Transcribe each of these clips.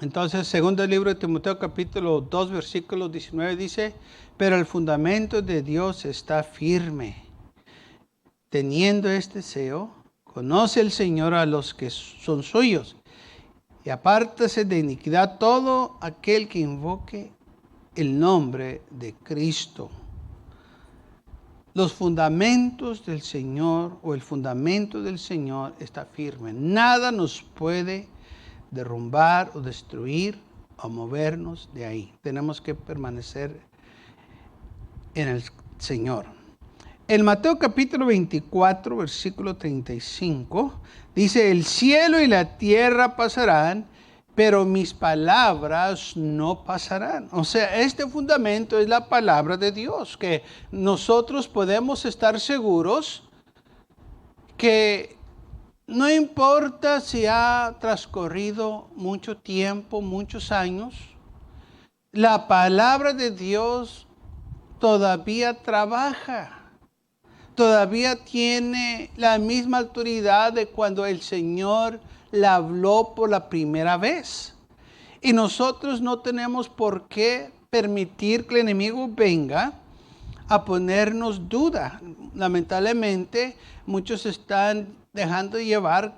Entonces, segundo libro de Timoteo, capítulo 2, versículo 19 dice, pero el fundamento de Dios está firme. Teniendo este deseo, conoce el Señor a los que son suyos, y apártase de iniquidad todo aquel que invoque el nombre de Cristo. Los fundamentos del Señor o el fundamento del Señor está firme. Nada nos puede derrumbar o destruir o movernos de ahí. Tenemos que permanecer en el Señor. En Mateo capítulo 24, versículo 35, dice, el cielo y la tierra pasarán, pero mis palabras no pasarán. O sea, este fundamento es la palabra de Dios, que nosotros podemos estar seguros que no importa si ha transcurrido mucho tiempo, muchos años, la palabra de Dios todavía trabaja. Todavía tiene la misma autoridad de cuando el Señor la habló por la primera vez. Y nosotros no tenemos por qué permitir que el enemigo venga a ponernos duda. Lamentablemente, muchos están dejando de llevar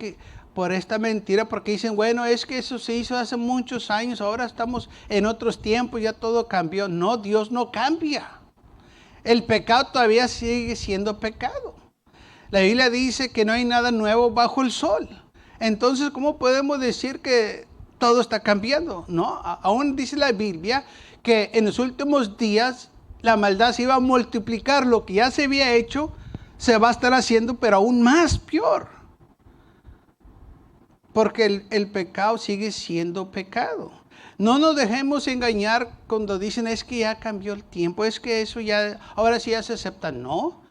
por esta mentira porque dicen, bueno, es que eso se hizo hace muchos años, ahora estamos en otros tiempos, ya todo cambió. No, Dios no cambia. El pecado todavía sigue siendo pecado. La Biblia dice que no hay nada nuevo bajo el sol. Entonces, ¿cómo podemos decir que todo está cambiando? No, aún dice la Biblia que en los últimos días la maldad se iba a multiplicar. Lo que ya se había hecho se va a estar haciendo, pero aún más peor. Porque el pecado sigue siendo pecado. No nos dejemos engañar cuando dicen es que ya cambió el tiempo, es que eso ya, ahora sí ya se acepta. No,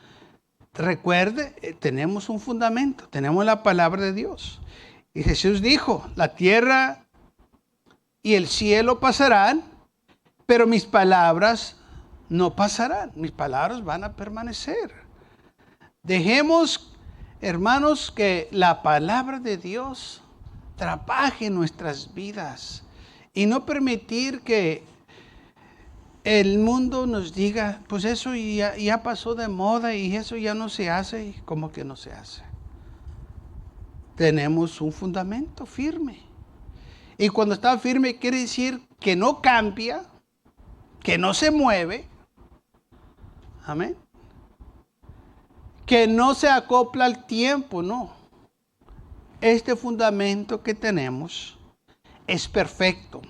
recuerde, tenemos un fundamento, tenemos la palabra de Dios. Y Jesús dijo, la tierra y el cielo pasarán, pero mis palabras no pasarán, mis palabras van a permanecer. Dejemos, hermanos, que la palabra de Dios trabaje en nuestras vidas. Y no permitir que el mundo nos diga, pues eso ya pasó de moda y eso ya no se hace. ¿Y cómo que no se hace? Tenemos un fundamento firme. Y cuando está firme quiere decir que no cambia, que no se mueve. Amén. Que no se acopla al tiempo, no. Este fundamento que tenemos es perfecto.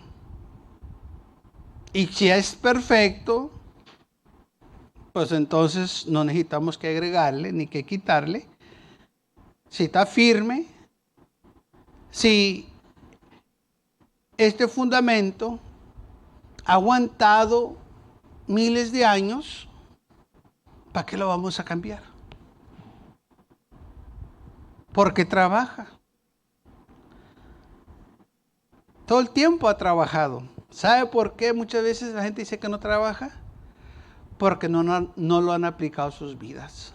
Y si es perfecto, pues entonces no necesitamos que agregarle ni que quitarle. Si está firme, si este fundamento ha aguantado miles de años, ¿para qué lo vamos a cambiar? Porque trabaja. Todo el tiempo ha trabajado. ¿Sabe por qué muchas veces la gente dice que no trabaja? Porque no lo han aplicado a sus vidas.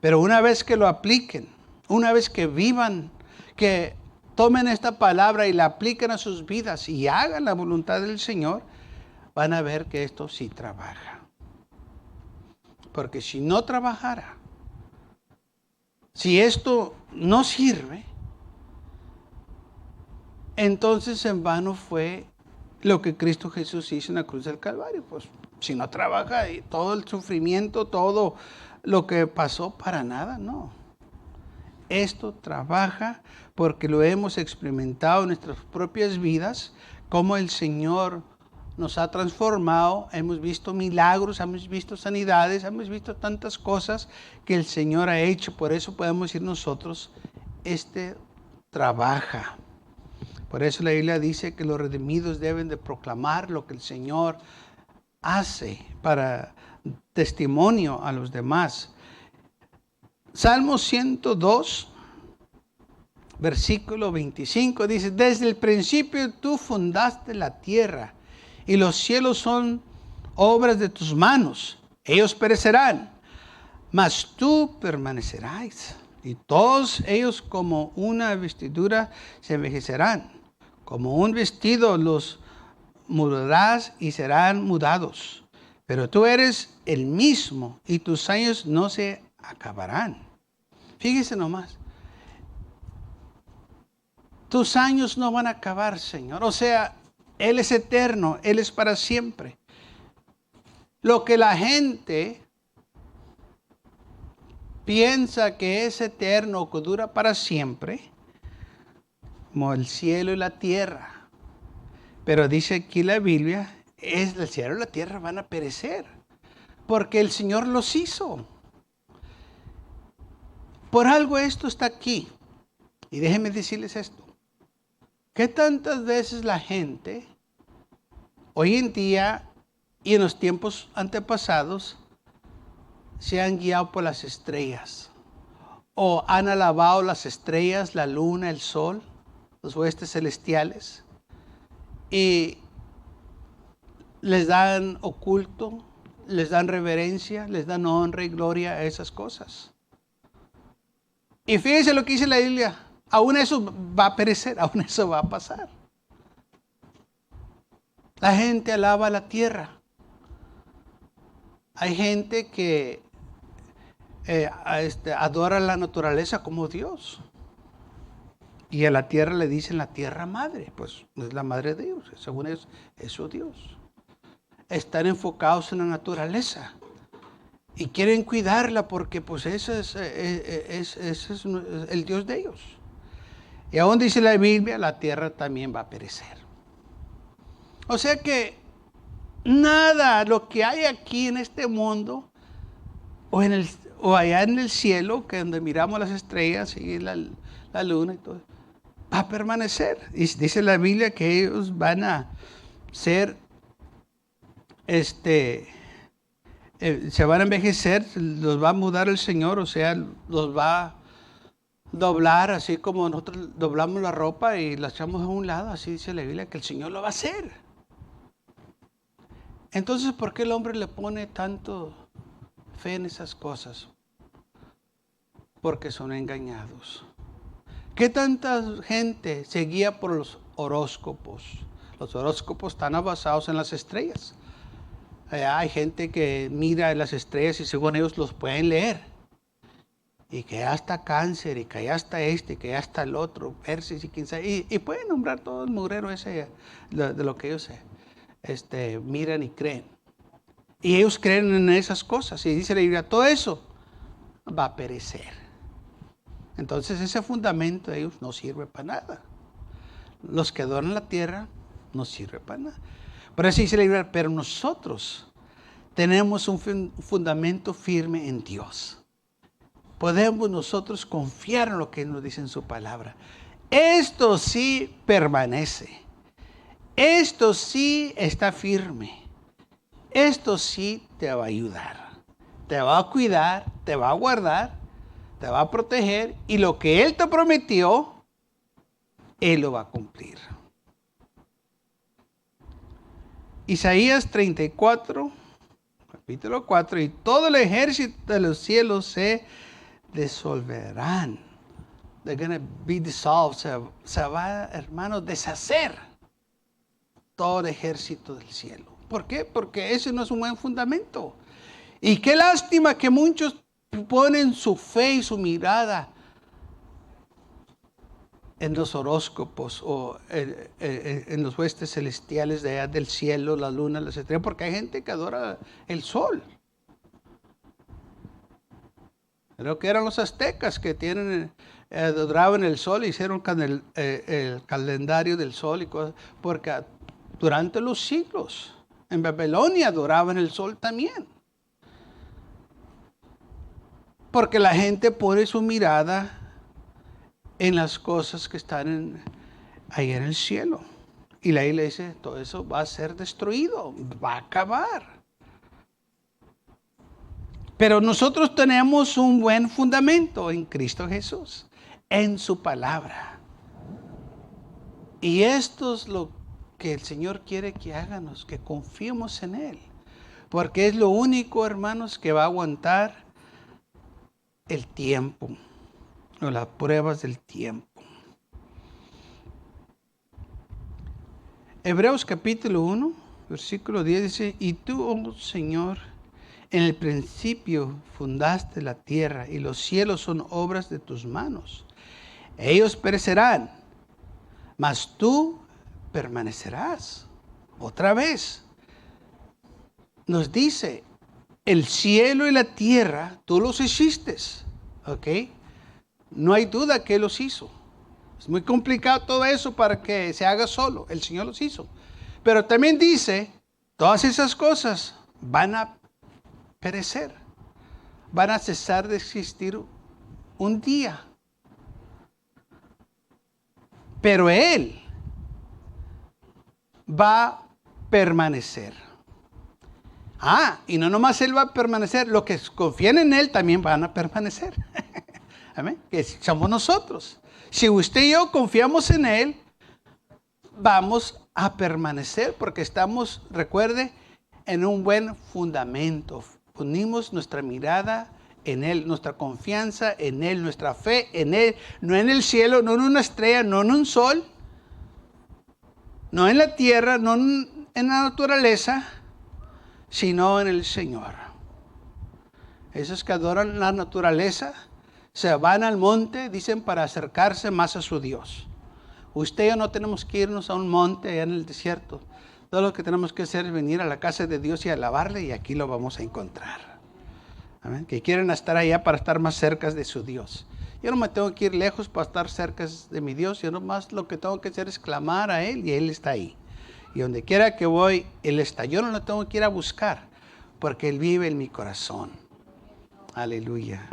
Pero una vez que lo apliquen, una vez que vivan, que tomen esta palabra y la apliquen a sus vidas y hagan la voluntad del Señor, van a ver que esto sí trabaja. Porque si no trabajara, si esto no sirve, entonces en vano fue lo que Cristo Jesús hizo en la cruz del Calvario. Pues si no trabaja, y todo el sufrimiento, todo lo que pasó, para nada, no. Esto trabaja porque lo hemos experimentado en nuestras propias vidas, como el Señor nos ha transformado, hemos visto milagros, hemos visto sanidades, hemos visto tantas cosas que el Señor ha hecho. Por eso podemos decir nosotros, trabaja. Por eso la Biblia dice que los redimidos deben de proclamar lo que el Señor hace para testimonio a los demás. Salmo 102, versículo 25 dice, desde el principio tú fundaste la tierra y los cielos son obras de tus manos. Ellos perecerán, mas tú permanecerás y todos ellos como una vestidura se envejecerán. Como un vestido los mudarás y serán mudados. Pero tú eres el mismo y tus años no se acabarán. Fíjese nomás. Tus años no van a acabar, Señor. O sea, Él es eterno, Él es para siempre. Lo que la gente piensa que es eterno, que dura para siempre, como el cielo y la tierra. Pero dice aquí la Biblia, el cielo y la tierra van a perecer, porque el Señor los hizo. Por algo esto está aquí. Y déjenme decirles esto. ¿Qué tantas veces la gente, hoy en día y en los tiempos antepasados, se han guiado por las estrellas? ¿O han alabado las estrellas, la luna, el sol, los huestes celestiales? Y les dan oculto, les dan reverencia, les dan honra y gloria a esas cosas. Y fíjense lo que dice la Biblia. Aún eso va a perecer, aún eso va a pasar. La gente alaba la tierra. Hay gente que adora la naturaleza como Dios. Y a la tierra le dicen la tierra madre. Pues es la madre de Dios. Según ellos, es su Dios. Están enfocados en la naturaleza. Y quieren cuidarla porque pues ese es el Dios de ellos. Y aún dice la Biblia, la tierra también va a perecer. O sea que nada, lo que hay aquí en este mundo, o allá en el cielo, que donde miramos las estrellas y la luna y todo, va a permanecer. Y dice la Biblia que ellos van a ser, se van a envejecer, los va a mudar el Señor, o sea, los va a doblar, así como nosotros doblamos la ropa y la echamos a un lado, así dice la Biblia, que el Señor lo va a hacer. Entonces, ¿por qué el hombre le pone tanto fe en esas cosas? Porque son engañados. ¿Qué tanta gente se guía por los horóscopos? Los horóscopos están basados en las estrellas. Hay gente que mira las estrellas y según ellos los pueden leer. Y que ya está Cáncer, y que ya está y que ya está el otro, Persis y quién sabe. Y pueden nombrar todo el mugrero ese de lo que ellos miran y creen. Y ellos creen en esas cosas. Y dice la Biblia, todo eso va a perecer. Entonces ese fundamento de ellos no sirve para nada. Los que adoran la tierra no sirve para nada. Por eso dice la Biblia, pero nosotros tenemos un fundamento firme en Dios. Podemos nosotros confiar en lo que nos dice en su palabra. Esto sí permanece. Esto sí está firme. Esto sí te va a ayudar. Te va a cuidar, te va a guardar, te va a proteger. Y lo que Él te prometió, Él lo va a cumplir. Isaías 34, capítulo 4. Y todo el ejército de los cielos se disolverán. They're going to be dissolved. Se va, hermanos, deshacer todo el ejército del cielo. ¿Por qué? Porque ese no es un buen fundamento. Y qué lástima que muchos ponen su fe y su mirada en los horóscopos o en los huestes celestiales de allá del cielo, la luna, las estrellas, porque hay gente que adora el sol. Creo que eran los aztecas que adoraban el sol, hicieron el calendario del sol y cosas, porque durante los siglos en Babilonia adoraban el sol también. Porque la gente pone su mirada en las cosas que están ahí en el cielo. Y la Biblia dice, todo eso va a ser destruido, va a acabar. Pero nosotros tenemos un buen fundamento en Cristo Jesús, en su palabra. Y esto es lo que el Señor quiere que hagamos, que confiemos en Él. Porque es lo único, hermanos, que va a aguantar el tiempo, o las pruebas del tiempo. Hebreos capítulo 1, versículo 10 dice, y tú, oh Señor, en el principio fundaste la tierra y los cielos son obras de tus manos. Ellos perecerán, mas tú permanecerás. Otra vez nos dice, el cielo y la tierra, tú los hiciste. ¿Ok? No hay duda que Él los hizo. Es muy complicado todo eso para que se haga solo. El Señor los hizo. Pero también dice, todas esas cosas van a perecer. Van a cesar de existir un día. Pero Él va a permanecer. Y no nomás Él va a permanecer, los que confían en Él también van a permanecer. Amén. Que somos nosotros. Si usted y yo confiamos en Él, vamos a permanecer porque estamos, recuerde, en un buen fundamento. Ponimos nuestra mirada en Él, nuestra confianza en Él, nuestra fe en Él, no en el cielo, no en una estrella, no en un sol, no en la tierra, no en la naturaleza, sino en el Señor. Esos que adoran la naturaleza se van al monte, dicen, para acercarse más a su Dios. Usted y yo no tenemos que irnos a un monte allá en el desierto. Todo lo que tenemos que hacer es venir a la casa de Dios y alabarle, y aquí lo vamos a encontrar. Amén. Que quieren estar allá para estar más cerca de su Dios. Yo no me tengo que ir lejos para estar cerca de mi Dios. Yo nomás lo que tengo que hacer es clamar a Él y Él está ahí. Y donde quiera que voy, Él está. Yo no lo tengo que ir a buscar porque Él vive en mi corazón. Aleluya.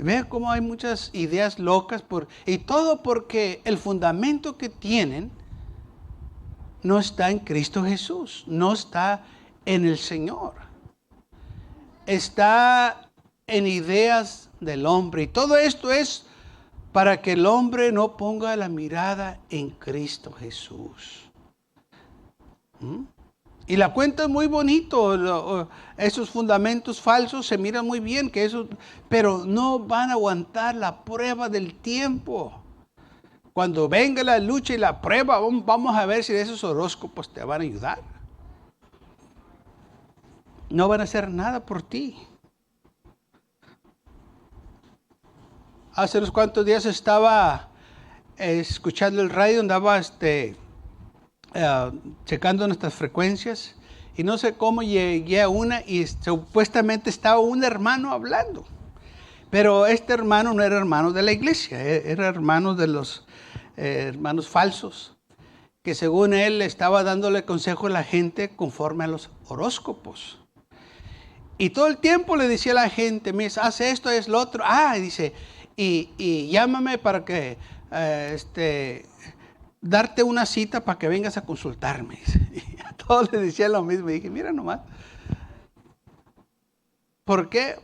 Vean cómo hay muchas ideas locas y todo porque el fundamento que tienen no está en Cristo Jesús, no está en el Señor. Está en ideas del hombre. Y todo esto es para que el hombre no ponga la mirada en Cristo Jesús. Y la cuenta es muy bonito, esos fundamentos falsos se miran muy bien, pero no van a aguantar la prueba del tiempo. Cuando venga la lucha y la prueba, vamos a ver si esos horóscopos te van a ayudar. No van a hacer nada por ti. Hace unos cuantos días estaba escuchando el radio, andaba checando nuestras frecuencias y no sé cómo llegué a una y supuestamente estaba un hermano hablando, pero este hermano no era hermano de la iglesia, era hermano de los hermanos falsos, que según él estaba dándole consejo a la gente conforme a los horóscopos. Y todo el tiempo le decía a la gente, me dice, haz esto, es lo otro. Y dice, y llámame para que darte una cita para que vengas a consultarme. Y a todos les decía lo mismo. Y dije, mira nomás. ¿Por qué?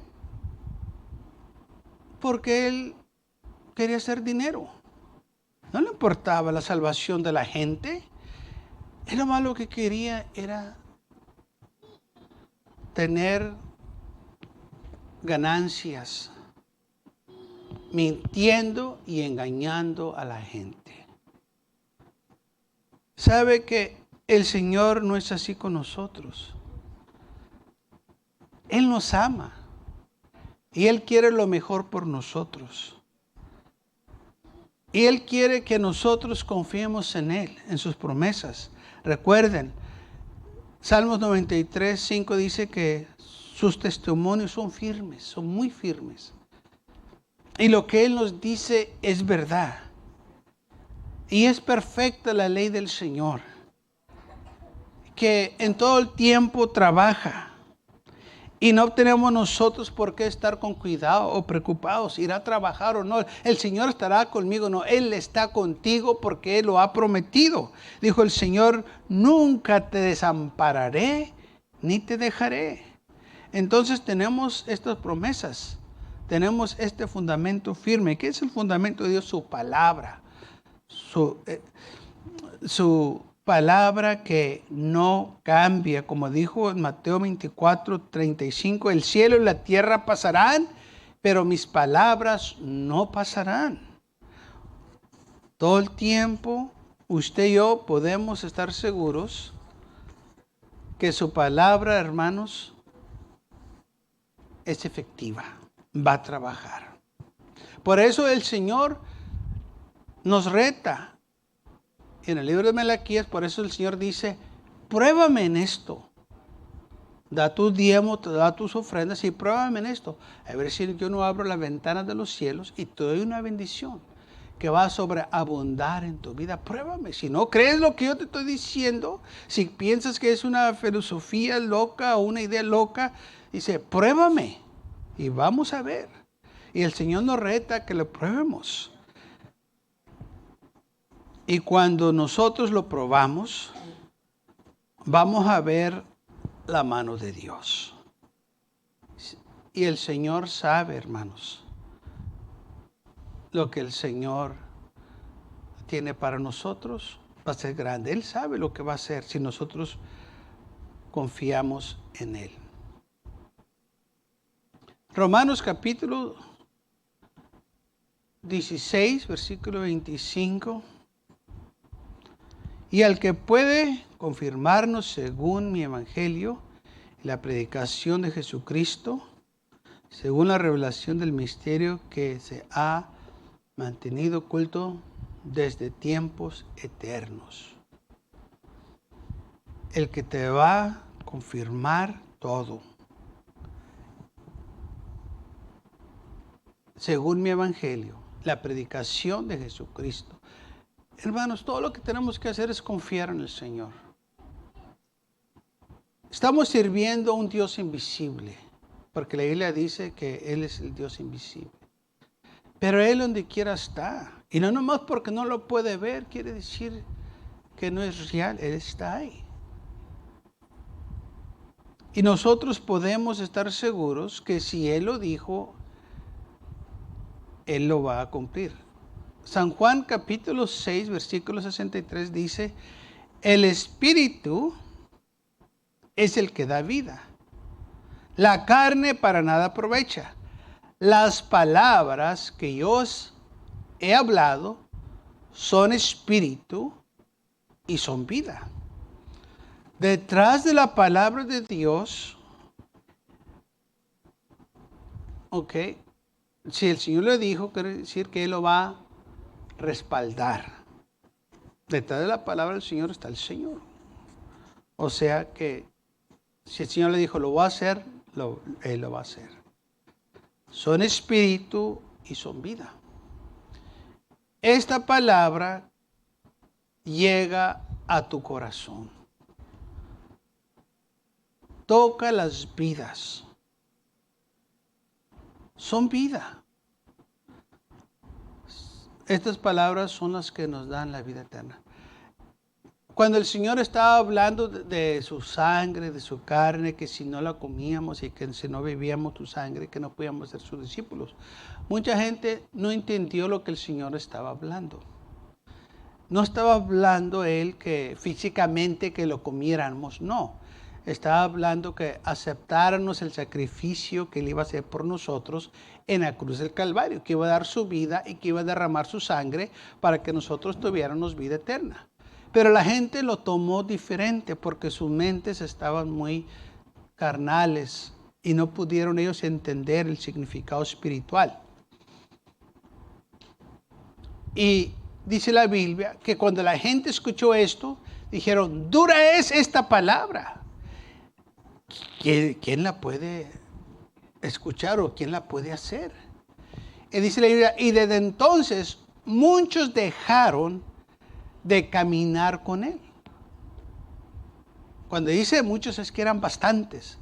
Porque él quería hacer dinero. No le importaba la salvación de la gente. Él lo malo que quería era tener ganancias, mintiendo y engañando a la gente. ¿Sabe que el Señor no es así con nosotros? Él nos ama y Él quiere lo mejor por nosotros. Y Él quiere que nosotros confiemos en Él, en sus promesas. Recuerden, Salmos 93, 5 dice que sus testimonios son firmes, son muy firmes. Y lo que Él nos dice es verdad. Y es perfecta la ley del Señor, que en todo el tiempo trabaja. Y no tenemos nosotros por qué estar con cuidado o preocupados, irá a trabajar o no. El Señor estará conmigo, no, Él está contigo porque Él lo ha prometido. Dijo el Señor, nunca te desampararé ni te dejaré. Entonces tenemos estas promesas, tenemos este fundamento firme. ¿Qué es el fundamento de Dios? Su palabra. Su palabra que no cambia, como dijo en Mateo 24, 35, el cielo y la tierra pasarán, pero mis palabras no pasarán. Todo el tiempo usted y yo podemos estar seguros que su palabra, hermanos, es efectiva, va a trabajar. Por eso el Señor nos reta en el libro de Malaquías. Por eso el Señor dice: pruébame en esto, da tu diezmo, da tus ofrendas y pruébame en esto, a ver si yo no abro las ventanas de los cielos y te doy una bendición que va a sobreabundar en tu vida. Pruébame. Si no crees lo que yo te estoy diciendo, si piensas que es una filosofía loca o una idea loca, dice: pruébame y vamos a ver. Y el Señor nos reta que lo pruebemos. Y cuando nosotros lo probamos, vamos a ver la mano de Dios. Y el Señor sabe, hermanos, lo que el Señor tiene para nosotros va a ser grande. Él sabe lo que va a hacer si nosotros confiamos en Él. Romanos capítulo 16, versículo 25. Y al que puede confirmarnos según mi evangelio, la predicación de Jesucristo, según la revelación del misterio que se ha mantenido oculto desde tiempos eternos. El que te va a confirmar todo. Según mi evangelio, la predicación de Jesucristo. Hermanos, todo lo que tenemos que hacer es confiar en el Señor. Estamos sirviendo a un Dios invisible, porque la Biblia dice que Él es el Dios invisible. Pero Él donde quiera está. Y no nomás porque no lo puede ver, quiere decir que no es real. Él está ahí. Y nosotros podemos estar seguros que si Él lo dijo, Él lo va a cumplir. San Juan capítulo 6, versículo 63 dice: el Espíritu es el que da vida. La carne para nada aprovecha. Las palabras que yo os he hablado son espíritu y son vida. Detrás de la palabra de Dios, si el Señor le dijo, quiere decir que Él lo va a respaldar. Detrás de la palabra del Señor está el Señor. O sea que si el Señor le dijo, lo va a hacer, Él lo va a hacer. Son espíritu y son vida. Esta palabra llega a tu corazón. Toca las vidas. Son vida. Estas palabras son las que nos dan la vida eterna. Cuando el Señor estaba hablando de su sangre, de su carne, que si no la comíamos y que si no bebíamos tu sangre, que no podíamos ser sus discípulos, mucha gente no entendió lo que el Señor estaba hablando. No estaba hablando Él que físicamente que lo comiéramos, no. Estaba hablando que aceptáramos el sacrificio que Él iba a hacer por nosotros en la cruz del Calvario, que iba a dar su vida y que iba a derramar su sangre para que nosotros tuviéramos vida eterna. Pero la gente lo tomó diferente porque sus mentes estaban muy carnales y no pudieron ellos entender el significado espiritual. Y dice la Biblia que cuando la gente escuchó esto, dijeron: dura es esta palabra. ¿Quién la puede escuchar o quién la puede hacer? Y dice la Biblia, y desde entonces muchos dejaron de caminar con Él. Cuando dice muchos es que eran bastantes,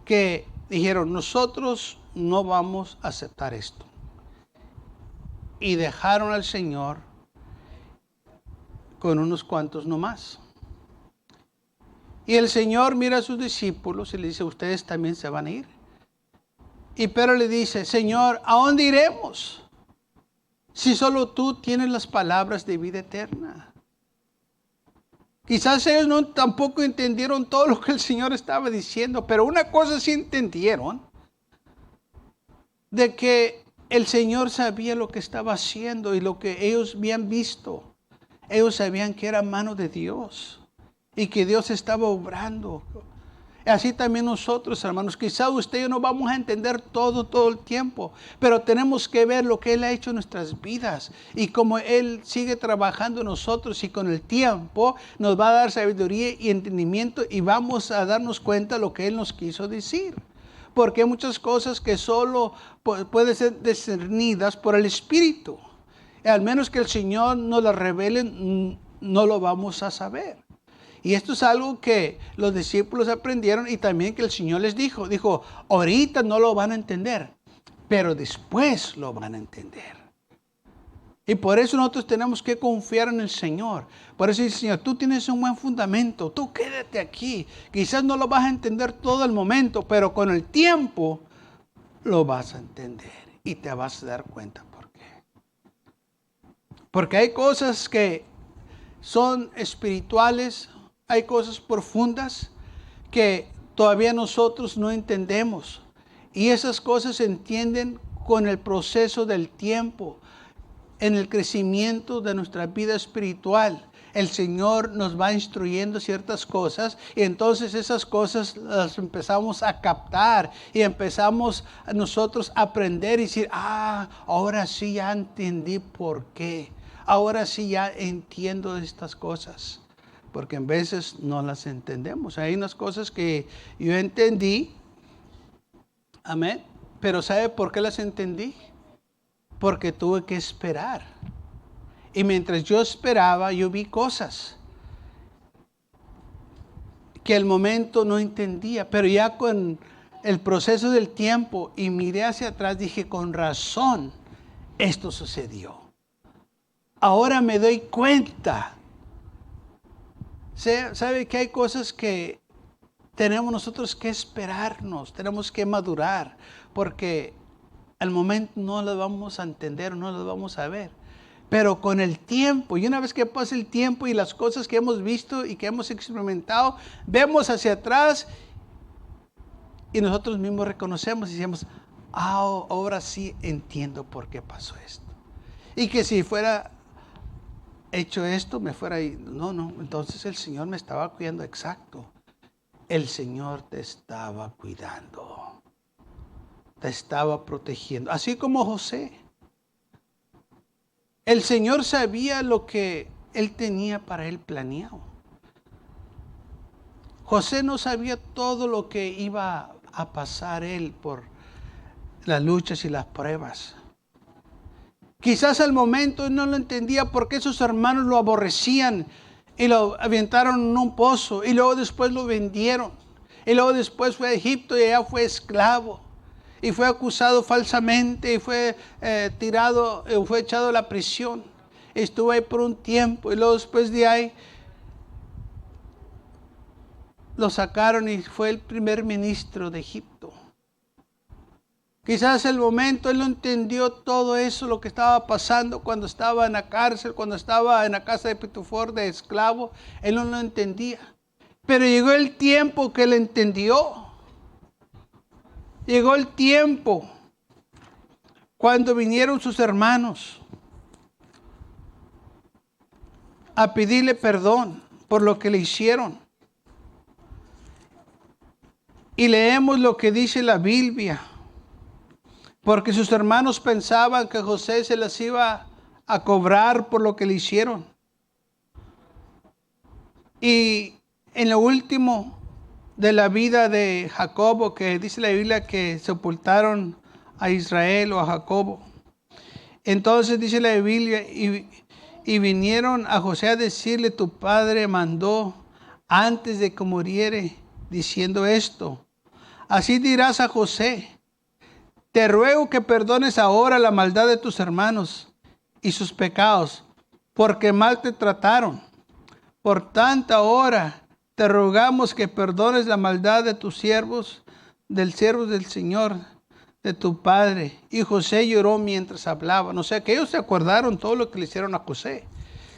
que dijeron: nosotros no vamos a aceptar esto. Y dejaron al Señor con unos cuantos nomás. Y el Señor mira a sus discípulos y le dice: ustedes también se van a ir. Y Pedro le dice: Señor, ¿a dónde iremos? Si solo tú tienes las palabras de vida eterna. Quizás ellos tampoco entendieron todo lo que el Señor estaba diciendo, pero una cosa sí entendieron, de que el Señor sabía lo que estaba haciendo y lo que ellos habían visto. Ellos sabían que era mano de Dios y que Dios estaba obrando. Así también nosotros, hermanos, quizá usted y yo no vamos a entender todo el tiempo, pero tenemos que ver lo que Él ha hecho en nuestras vidas y cómo Él sigue trabajando en nosotros, y con el tiempo nos va a dar sabiduría y entendimiento y vamos a darnos cuenta de lo que Él nos quiso decir. Porque hay muchas cosas que solo pueden ser discernidas por el Espíritu. Al menos que el Señor nos las revele, no lo vamos a saber. Y esto es algo que los discípulos aprendieron y también que el Señor les dijo. Dijo, ahorita no lo van a entender, pero después lo van a entender. Y por eso nosotros tenemos que confiar en el Señor. Por eso dice el Señor, tú tienes un buen fundamento, tú quédate aquí. Quizás no lo vas a entender todo el momento, pero con el tiempo lo vas a entender y te vas a dar cuenta por qué. Porque hay cosas que son espirituales, hay cosas profundas que todavía nosotros no entendemos. Y esas cosas se entienden con el proceso del tiempo, en el crecimiento de nuestra vida espiritual. El Señor nos va instruyendo ciertas cosas y entonces esas cosas las empezamos a captar y empezamos nosotros a aprender y decir, ahora sí ya entendí por qué. Ahora sí ya entiendo estas cosas. Porque en veces no las entendemos. Hay unas cosas que yo entendí, amén, pero ¿sabe por qué las entendí? Porque tuve que esperar. Y mientras yo esperaba, yo vi cosas que al momento no entendía, pero ya con el proceso del tiempo y miré hacia atrás, dije, con razón, esto sucedió. Ahora me doy cuenta. ¿Sabe que hay cosas que tenemos nosotros que esperarnos, tenemos que madurar, porque al momento no las vamos a entender, no las vamos a ver? Pero con el tiempo, y una vez que pasa el tiempo y las cosas que hemos visto y que hemos experimentado, vemos hacia atrás y nosotros mismos reconocemos y decimos, ahora sí entiendo por qué pasó esto. Y que si fuera hecho esto, me fuera ahí. No, entonces el Señor me estaba cuidando. Exacto. El Señor te estaba cuidando. Te estaba protegiendo. Así como José. El Señor sabía lo que Él tenía para él planeado. José no sabía todo lo que iba a pasar él por las luchas y las pruebas. Quizás al momento él no lo entendía porque sus hermanos lo aborrecían y lo aventaron en un pozo y luego después lo vendieron. Y luego después fue a Egipto y allá fue esclavo. Y fue acusado falsamente y fue tirado, fue echado a la prisión. Estuvo ahí por un tiempo y luego después de ahí lo sacaron y fue el primer ministro de Egipto. Quizás el momento él no entendió todo eso, lo que estaba pasando cuando estaba en la cárcel, cuando estaba en la casa de Potifar de esclavo, él no lo entendía. Pero llegó el tiempo que él entendió. Llegó el tiempo cuando vinieron sus hermanos a pedirle perdón por lo que le hicieron. Y leemos lo que dice la Biblia. Porque sus hermanos pensaban que José se las iba a cobrar por lo que le hicieron. Y en lo último de la vida de Jacobo, que dice la Biblia que sepultaron a Israel o a Jacobo. Entonces dice la Biblia, y vinieron a José a decirle, tu padre mandó antes de que muriere, diciendo esto. Así dirás a José, te ruego que perdones ahora la maldad de tus hermanos y sus pecados, porque mal te trataron. Por tanta hora te rogamos que perdones la maldad de tus siervos, del Señor, de tu padre. Y José lloró mientras hablaban. O sea que ellos se acordaron todo lo que le hicieron a José.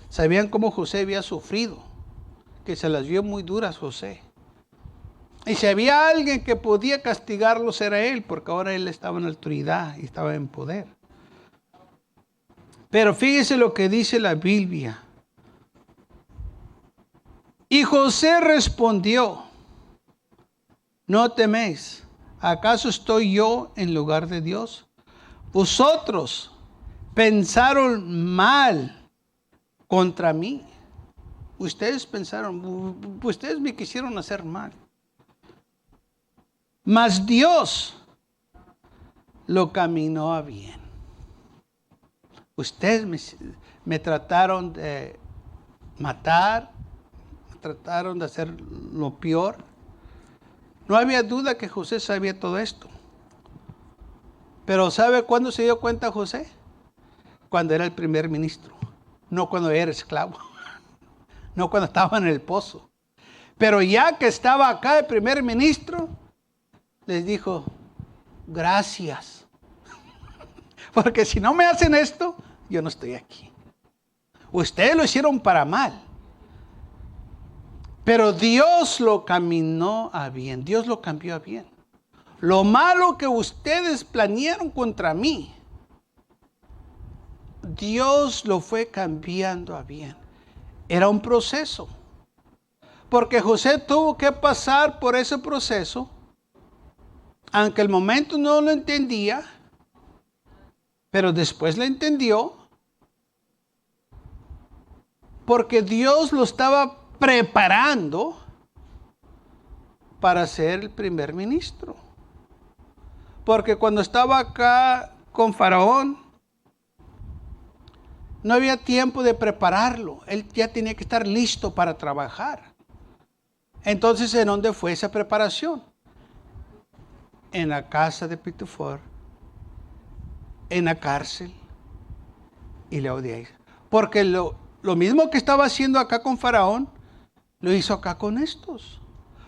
Sabían cómo José había sufrido, que se las vio muy duras José. Y si había alguien que podía castigarlos era él, porque ahora él estaba en autoridad y estaba en poder. Pero fíjese lo que dice la Biblia. Y José respondió, no teméis, ¿acaso estoy yo en lugar de Dios? Vosotros pensaron mal contra mí. Ustedes pensaron, ustedes me quisieron hacer mal. Mas Dios lo caminó a bien. Ustedes me trataron de matar, me trataron de hacer lo peor. No había duda que José sabía todo esto. Pero ¿sabe cuándo se dio cuenta José? Cuando era el primer ministro, no cuando era esclavo, no cuando estaba en el pozo. Pero ya que estaba acá el primer ministro, les dijo, gracias. Porque si no me hacen esto, yo no estoy aquí. Ustedes lo hicieron para mal. Pero Dios lo caminó a bien. Dios lo cambió a bien. Lo malo que ustedes planearon contra mí, Dios lo fue cambiando a bien. Era un proceso. Porque José tuvo que pasar por ese proceso. Aunque el momento no lo entendía, pero después lo entendió. Porque Dios lo estaba preparando para ser el primer ministro. Porque cuando estaba acá con Faraón, no había tiempo de prepararlo. Él ya tenía que estar listo para trabajar. Entonces, ¿en dónde fue esa preparación? En la casa de Potifar, en la cárcel y luego de ahí. Porque lo mismo que estaba haciendo acá con Faraón, lo hizo acá con estos.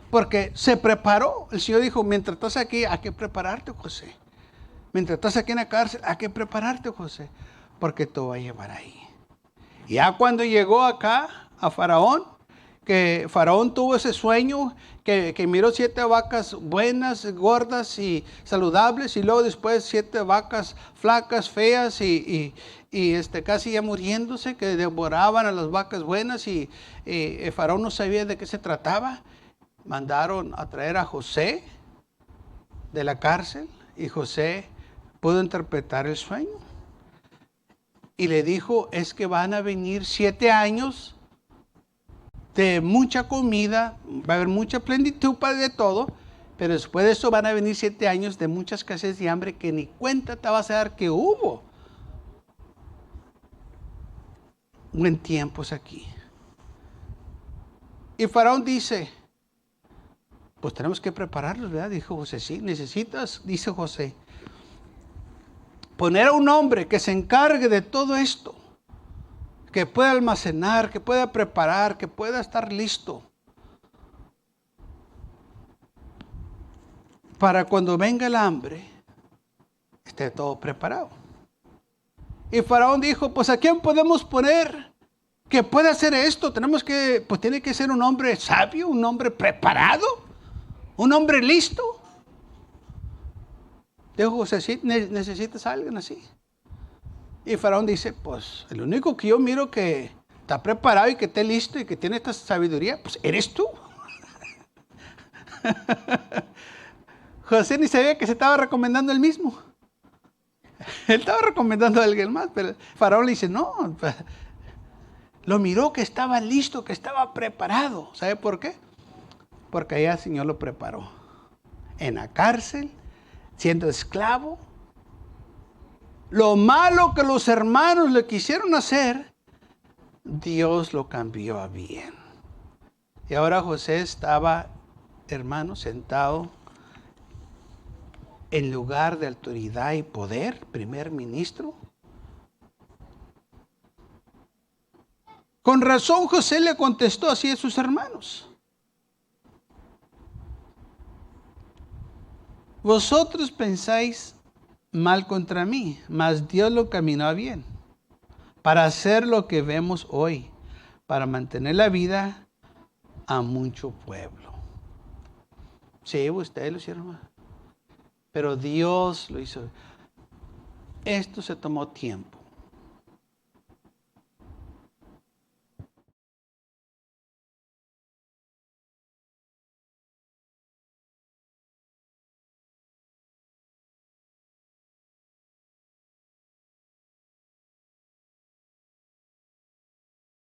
Porque se preparó. El Señor dijo, mientras estás aquí, hay que prepararte, José. Mientras estás aquí en la cárcel, hay que prepararte, José. Porque te va a llevar ahí. Y ya cuando llegó acá a Faraón, que Faraón tuvo ese sueño, que miró 7 vacas buenas, gordas y saludables, y luego después 7 vacas flacas, feas y casi ya muriéndose, que devoraban a las vacas buenas, y Faraón no sabía de qué se trataba. Mandaron a traer a José de la cárcel, y José pudo interpretar el sueño. Y le dijo, es que van a venir 7 años de mucha comida, va a haber mucha plenitud para de todo, pero después de eso van a venir 7 años de mucha escasez y hambre que ni cuenta te vas a dar que hubo. Buen tiempos aquí. Y Faraón dice, pues tenemos que prepararlos, ¿verdad? Dijo José, sí, necesitas, dice José, poner a un hombre que se encargue de todo esto, que pueda almacenar, que pueda preparar, que pueda estar listo para cuando venga el hambre, esté todo preparado. Y Faraón dijo, pues ¿a quién podemos poner que pueda hacer esto? Pues tiene que ser un hombre sabio, un hombre preparado, un hombre listo. Dijo José, sí, necesitas a alguien así. Y Faraón dice, pues el único que yo miro que está preparado y que esté listo y que tiene esta sabiduría, pues eres tú. José ni sabía que se estaba recomendando él mismo. Él estaba recomendando a alguien más, pero Faraón le dice, no, lo miró que estaba listo, que estaba preparado. ¿Sabe por qué? Porque allá el Señor lo preparó. En la cárcel, siendo esclavo. Lo malo que los hermanos le quisieron hacer, Dios lo cambió a bien. Y ahora José estaba, hermano, sentado en lugar de autoridad y poder, primer ministro. Con razón José le contestó así a sus hermanos. Vosotros pensáis mal contra mí, mas Dios lo caminó a bien, para hacer lo que vemos hoy, para mantener la vida a mucho pueblo. Sí, ustedes lo hicieron mal, pero Dios lo hizo. Esto se tomó tiempo.